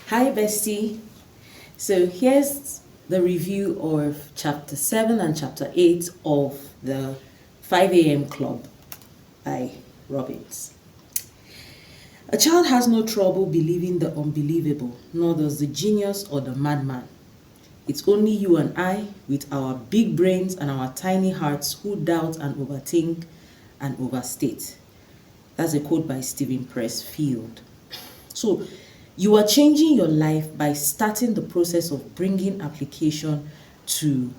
Hi, bestie. So here's the review of chapter 7 and chapter 8 of the 5 a.m. Club by Robbins. A child has no trouble believing the unbelievable, nor does the genius or the madman. It's only you and I, with our big brains and our tiny hearts, who doubt and overthink and overstate. That's a quote by Stephen Pressfield. So, you are changing your life by starting the process of bringing application to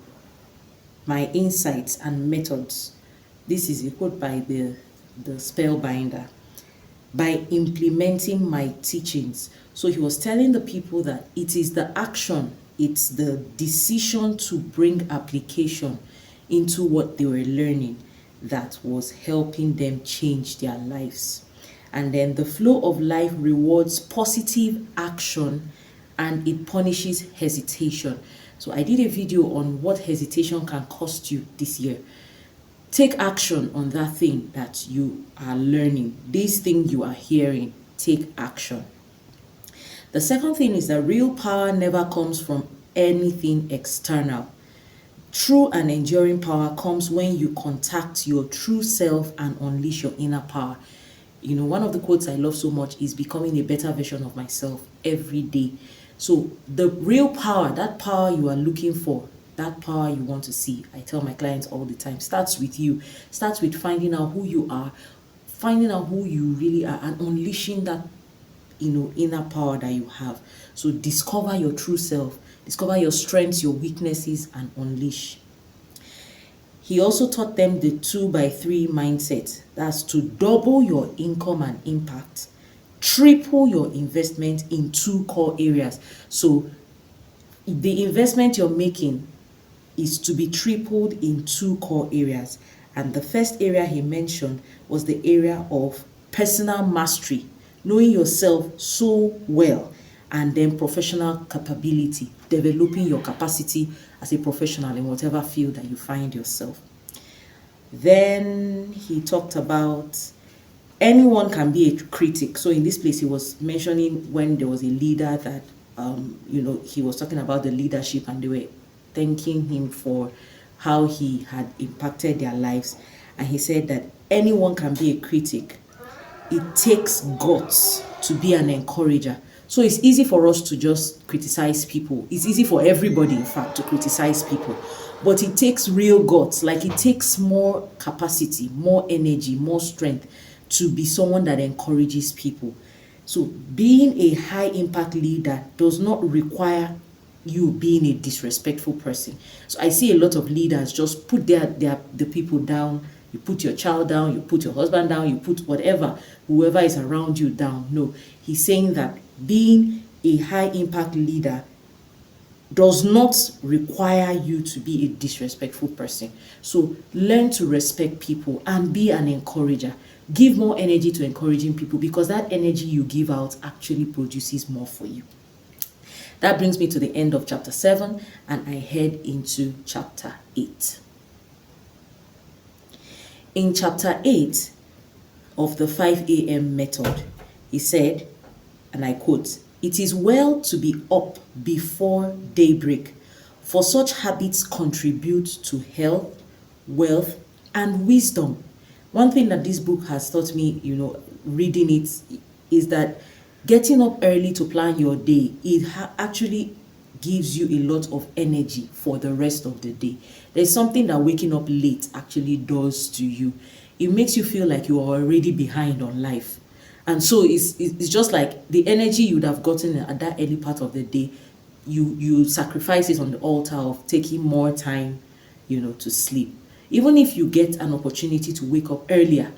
my insights and methods. This is a quote by the spellbinder. By implementing my teachings. So he was telling the people that it is the action, it's the decision to bring application into what they were learning that was helping them change their lives. And then the flow of life rewards positive action and it punishes hesitation. So I did a video on what hesitation can cost you this year. Take action on that thing that you are learning. This thing you are hearing, take action. The second thing is that real power never comes from anything external. True and enduring power comes when you contact your true self and unleash your inner power. You know, one of the quotes I love so much is becoming a better version of myself every day. So the real power, that power you are looking for, that power you want to see, I tell my clients all the time, starts with you. Starts with finding out who you are, finding out who you really are, and unleashing that inner power that you have. So discover your true self, discover your strengths, your weaknesses, and unleash. He also taught them the 2x3 mindset. That's to double your income and impact, triple your investment in 2 core areas. So the investment you're making is to be tripled in 2 core areas. And the first area he mentioned was the area of personal mastery, knowing yourself so well, and then professional capability, developing your capacity as a professional in whatever field that you find yourself. Then he talked about anyone can be a critic. So in this place, he was mentioning when there was a leader that, he was talking about the leadership and they were thanking him for how he had impacted their lives. And he said that anyone can be a critic. It takes guts to be an encourager. So it's easy for us to just criticize people. It's easy for everybody, in fact, to criticize people. But it takes real guts, like it takes more capacity, more energy, more strength to be someone that encourages people. So being a high impact leader does not require you being a disrespectful person. So I see a lot of leaders just put the people down. You put your child down, you put your husband down, you put whoever is around you down. No, he's saying that being a high impact leader does not require you to be a disrespectful person. So learn to respect people and be an encourager. Give more energy to encouraging people because that energy you give out actually produces more for you. That brings me to the end of chapter 7 and I head into chapter 8. In chapter 8 of the 5 a.m. method, he said, and I quote, "It is well to be up before daybreak, for such habits contribute to health, wealth, and wisdom." One thing that this book has taught me, reading it, is that getting up early to plan your day, it actually gives you a lot of energy for the rest of the day. There's something that waking up late actually does to you. It makes you feel like you are already behind on life. And so it's just like the energy you'd have gotten at that early part of the day, you sacrifice it on the altar of taking more time, to sleep. Even if you get an opportunity to wake up earlier,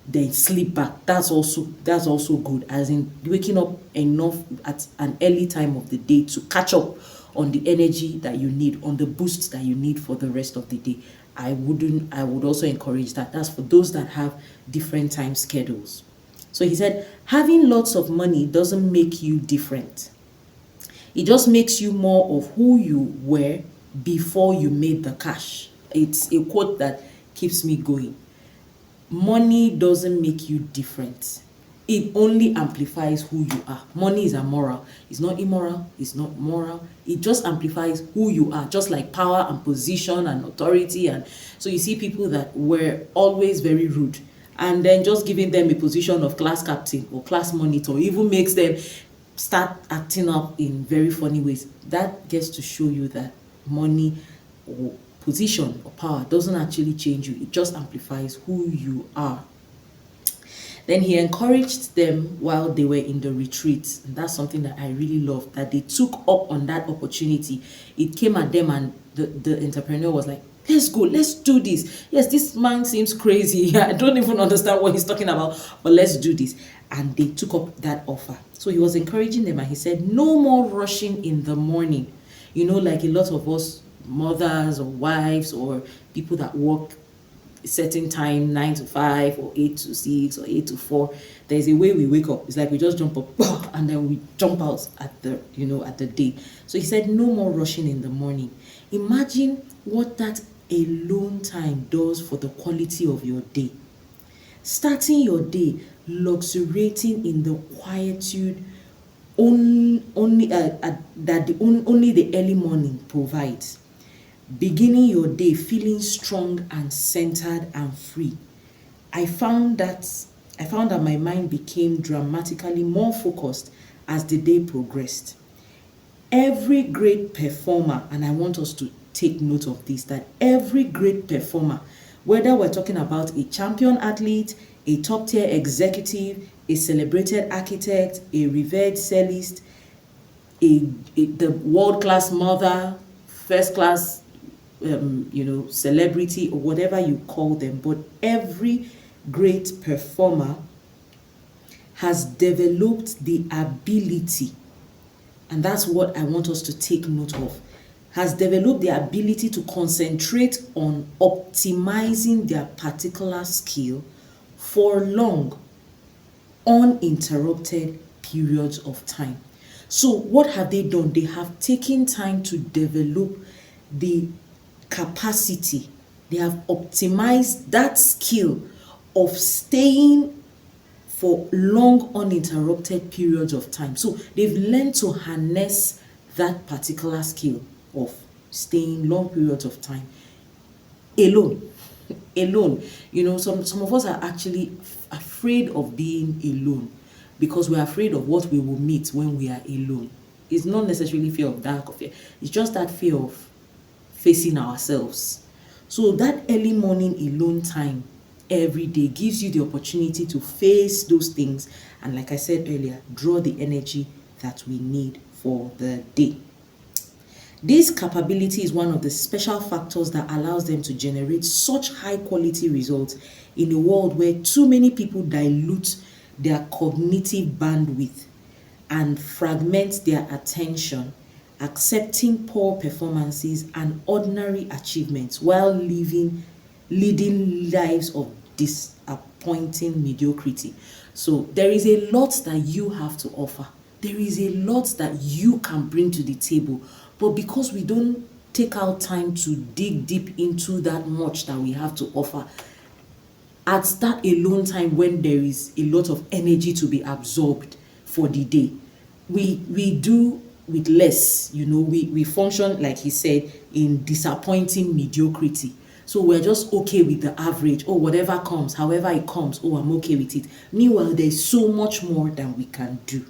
then sleep back. That's also good, as in waking up enough at an early time of the day to catch up on the energy that you need, on the boost that you need for the rest of the day. I would also encourage that. That's for those that have different time schedules. So he said, having lots of money doesn't make you different. It just makes you more of who you were before you made the cash. It's a quote that keeps me going. Money doesn't make you different. it only amplifies who you are. Money is amoral. It's not immoral. It's not moral. It just amplifies who you are, just like power and position and authority. And so you see people that were always very rude, and then just giving them a position of class captain or class monitor even makes them start acting up in very funny ways. That gets to show you that money or position or power doesn't actually change you. It just amplifies who you are. Then he encouraged them while they were in the retreat. And that's something that I really love, that they took up on that opportunity. It came at them and the entrepreneur was like, let's go, let's do this. Yes, this man seems crazy. I don't even understand what he's talking about, but let's do this. And they took up that offer. So he was encouraging them and he said, no more rushing in the morning. You know, like a lot of us mothers or wives or people that work certain time, 9 to 5 or 8 to 6 or 8 to 4, there's a way we wake up. It's like we just jump up and then we jump out at the at the day. So he said no more rushing in the morning. Imagine what that alone time does for the quality of your day. Starting your day luxuriating in the quietude only the early morning provides. Beginning your day feeling strong and centered and free. I found that my mind became dramatically more focused as the day progressed. Every great performer, and I want us to take note of this, that every great performer, whether we're talking about a champion athlete, a top tier executive, a celebrated architect, a revered cellist, the world class mother, first class celebrity, or whatever you call them, but every great performer has developed the ability, and that's what I want us to take note of, has developed the ability to concentrate on optimizing their particular skill for long, uninterrupted periods of time. So what have they done? They have taken time to develop the capacity. They have optimized that skill of staying for long uninterrupted periods of time. So they've learned to harness that particular skill of staying long periods of time alone. Some of us are actually afraid of being alone because we're afraid of what we will meet when we are alone. It's not necessarily fear of dark or fear. It's just that fear of facing ourselves. So that early morning alone time every day gives you the opportunity to face those things and, like I said earlier, draw the energy that we need for the day. This capability is one of the special factors that allows them to generate such high quality results in a world where too many people dilute their cognitive bandwidth and fragment their attention, accepting poor performances and ordinary achievements while leading lives of disappointing mediocrity. So there is a lot that you have to offer. There is a lot that you can bring to the table. But because we don't take out time to dig deep into that much that we have to offer, at that alone time when there is a lot of energy to be absorbed for the day, we do with less. We function, like he said, in disappointing mediocrity. So we're just okay with the average. Oh, whatever comes, however it comes, oh, I'm okay with it. Meanwhile, there's so much more than we can do.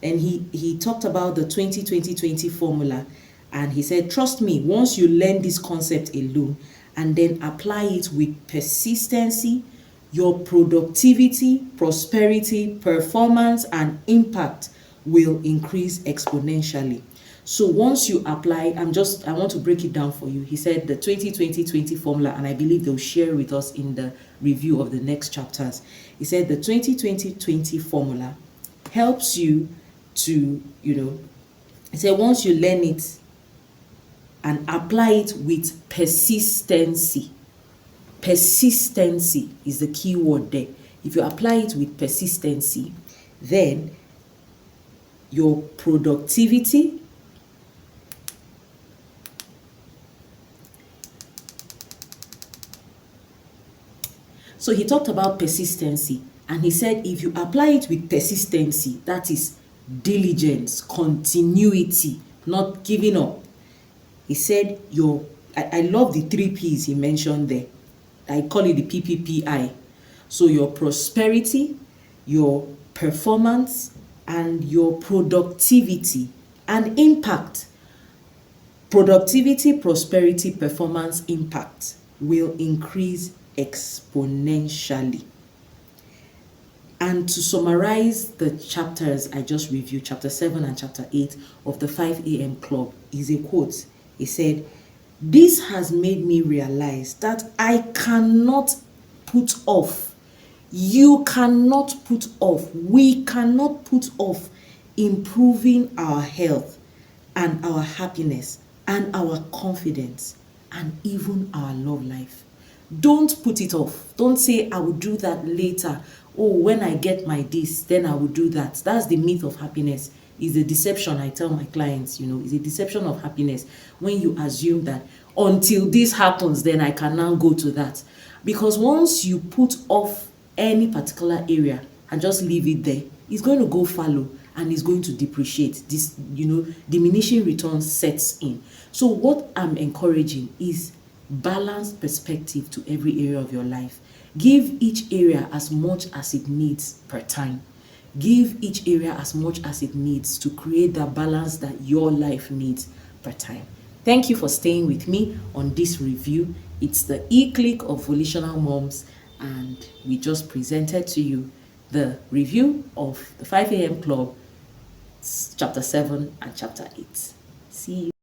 And he talked about the 20-20-20 formula, and he said, trust me, once you learn this concept alone and then apply it with persistency, your productivity, prosperity, performance, and impact will increase exponentially. So once you apply, I want to break it down for you. He said the 20-20-20 formula, and I believe they'll share with us in the review of the next chapters. He said the 20-20-20 formula helps you to, he said once you learn it and apply it with persistency. Persistency is the key word there. If you apply it with persistency, then your productivity, so he talked about persistency And he said if you apply it with persistency, that is diligence, continuity, not giving up. He said I love the 3 P's he mentioned there. I call it the PPPI. So your prosperity, your performance, and your productivity and impact. Productivity, prosperity, performance, impact will increase exponentially. And to summarize the chapters I just reviewed, chapter 7 and chapter 8 of the 5 a.m. Club, is a quote. He said, "This has made me realize that I cannot put off, you cannot put off, we cannot put off improving our health and our happiness and our confidence and even our love life. Don't put it off. Don't say, I will do that later. Oh, when I get my this, then I will do that." That's the myth of happiness. It's a deception. I tell my clients, it's a deception of happiness when you assume that until this happens, then I can now go to that. Because once you put off any particular area and just leave it there, it's going to go fallow and it's going to depreciate. This, diminishing returns sets in. So what I'm encouraging is balanced perspective to every area of your life. Give each area as much as it needs per time. Give each area as much as it needs to create the balance that your life needs per time. Thank you for staying with me on this review. It's the e-click of Volitional Moms, and we just presented to you the review of the 5 a.m. Club, chapter 7 and chapter 8. See you.